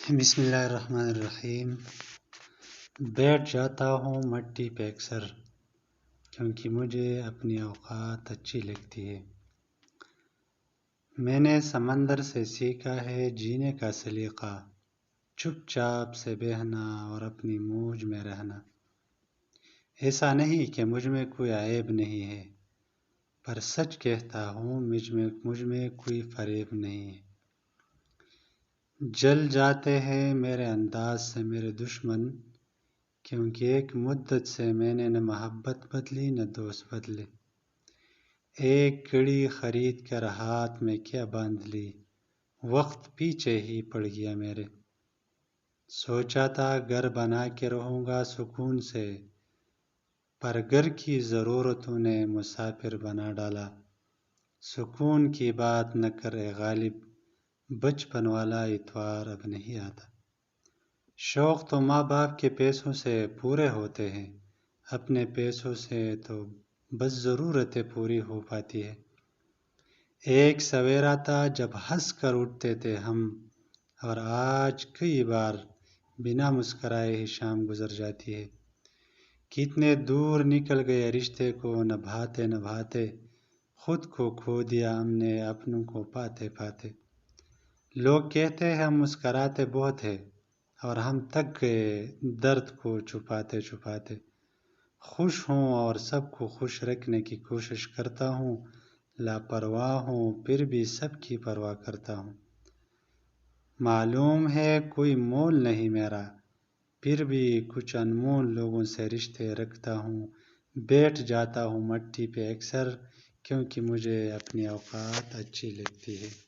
بسم اللہ الرحمن الرحیم۔ بیٹھ جاتا ہوں مٹی پہ اکثر، کیونکہ مجھے اپنی اوقات اچھی لگتی ہے۔ میں نے سمندر سے سیکھا ہے جینے کا سلیقہ، چپ چاپ سے بہنا اور اپنی موج میں رہنا۔ ایسا نہیں کہ مجھ میں کوئی عیب نہیں ہے، پر سچ کہتا ہوں مجھ میں کوئی فریب نہیں ہے۔ جل جاتے ہیں میرے انداز سے میرے دشمن، کیونکہ ایک مدت سے میں نے نہ محبت بدلی نہ دوست بدلے۔ ایک گھڑی خرید کر ہاتھ میں کیا باندھ لی، وقت پیچھے ہی پڑ گیا میرے۔ سوچا تھا گھر بنا کے رہوں گا سکون سے، پر گھر کی ضرورتوں نے مسافر بنا ڈالا۔ سکون کی بات نہ کر اے غالب، بچپن والا اتوار اب نہیں آتا۔ شوق تو ماں باپ کے پیسوں سے پورے ہوتے ہیں، اپنے پیسوں سے تو بس ضرورتیں پوری ہو پاتی ہے۔ ایک سویرا تھا جب ہنس کر اٹھتے تھے ہم، اور آج کئی بار بنا مسکرائے ہی شام گزر جاتی ہے۔ کتنے دور نکل گئے رشتے کو نبھاتے نبھاتے، خود کو کھو دیا ہم نے اپنوں کو پاتے پاتے۔ لوگ کہتے ہیں ہم مسکراتے بہت ہیں، اور ہم تک گئے درد کو چھپاتے چھپاتے۔ خوش ہوں اور سب کو خوش رکھنے کی کوشش کرتا ہوں، لاپرواہ ہوں پھر بھی سب کی پرواہ کرتا ہوں۔ معلوم ہے کوئی مول نہیں میرا، پھر بھی کچھ انمول لوگوں سے رشتے رکھتا ہوں۔ بیٹھ جاتا ہوں مٹی پہ اکثر، کیونکہ مجھے اپنی اوقات اچھی لگتی ہے۔